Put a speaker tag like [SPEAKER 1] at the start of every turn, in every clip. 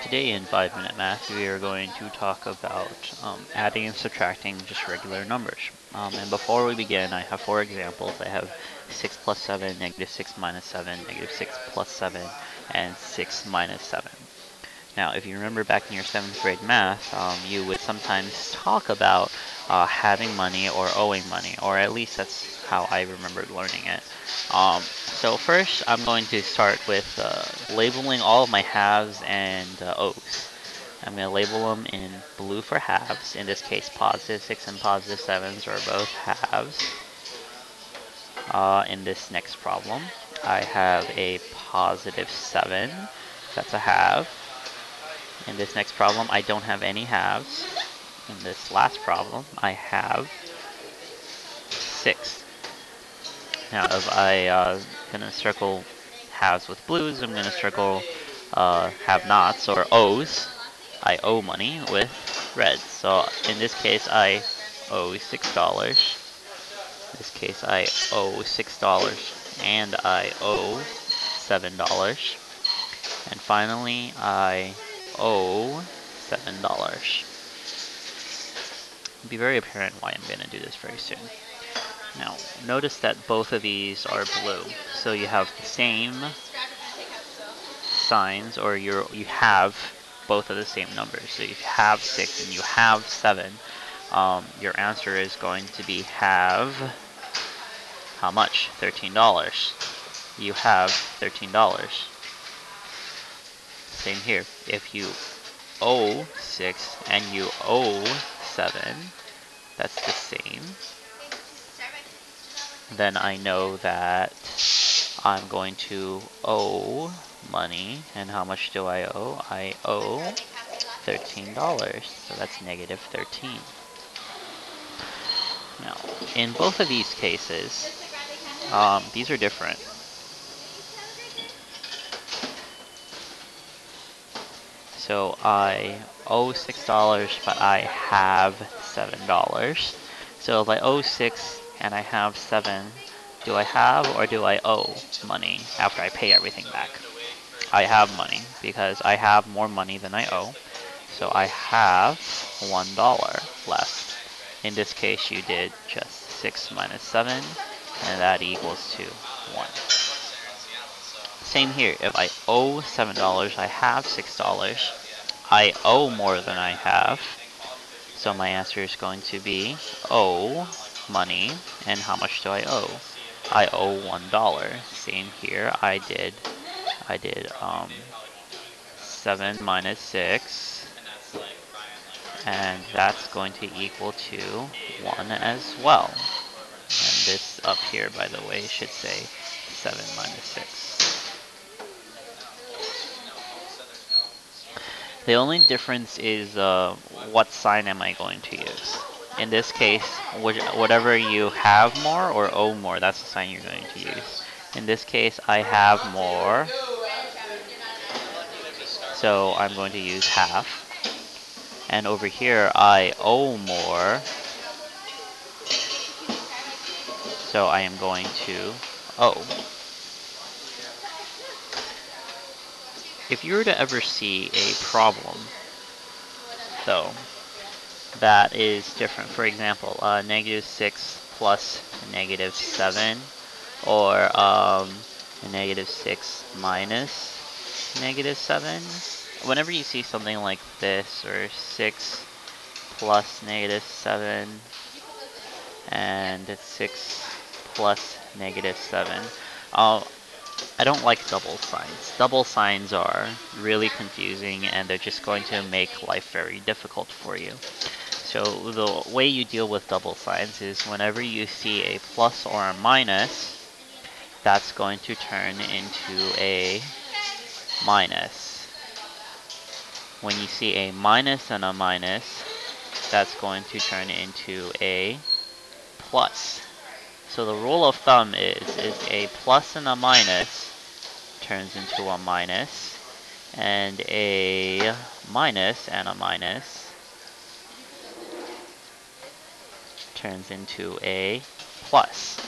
[SPEAKER 1] Today in 5 Minute Math, we are going to talk about adding and subtracting just regular numbers. And before we begin, I have 4 examples. I have 6 plus 7, negative 6 minus 7, negative 6 plus 7, and 6 minus 7. Now, if you remember back in your 7th grade math, you would sometimes talk about having money or owing money, or at least that's how I remembered learning it. So first, I'm going to start with labeling all of my halves and O's. I'm going to label them in blue for halves. In this case, positive 6 and positive 7s are both halves. In this next problem, I have a positive 7. That's a half. In this next problem, I don't have any halves. In this last problem, I have 6. Now, if I gonna circle halves with blues, I'm gonna circle have-nots or O's. I owe money with red. So in this case, I owe $6. In this case, I owe $6, and I owe $7. And finally, I owe $7. It'll be very apparent why I'm going to do this very soon. Now, notice that both of these are blue. So you have the same signs, or you have both of the same numbers. So if you have 6 and you have 7, your answer is going to be have how much? $13. You have $13. Same here. If you owe 6 and you owe 7, that's the same. Then I know that I'm going to owe money. And how much do I owe? I owe $13. So that's negative 13. Now, in both of these cases, these are different. So I owe $6, but I have $7. So if I owe 6 and I have 7, do I have or do I owe money after I pay everything back? I have money because I have more money than I owe. So I have $1 left. In this case, you did just 6 minus 7, and that equals to 1. Same here. If I owe $7, I have $6. I owe more than I have. So my answer is going to be owe money. And how much do I owe? I owe $1. Same here. I did 7 minus 6. And that's going to equal to 1 as well. And this up here, by the way, should say 7 minus 6. The only difference is what sign am I going to use. In this case, whatever you have more or owe more, that's the sign you're going to use. In this case, I have more, so I'm going to use half. And over here, I owe more, so I am going to owe. If you were to ever see a problem, though, that is different. For example, negative 6 plus negative 7, or negative 6 minus negative 7. Whenever you see something like this, or 6 plus negative 7, and 6 plus negative 7, I don't like double signs. Double signs are really confusing, and they're just going to make life very difficult for you. So the way you deal with double signs is whenever you see a plus or a minus, that's going to turn into a minus. When you see a minus and a minus, that's going to turn into a plus. So the rule of thumb is a plus and a minus turns into a minus, and a minus and a minus turns into a plus.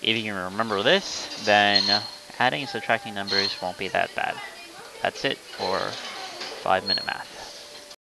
[SPEAKER 1] If you can remember this, then adding and subtracting numbers won't be that bad. that's it for 5-minute math.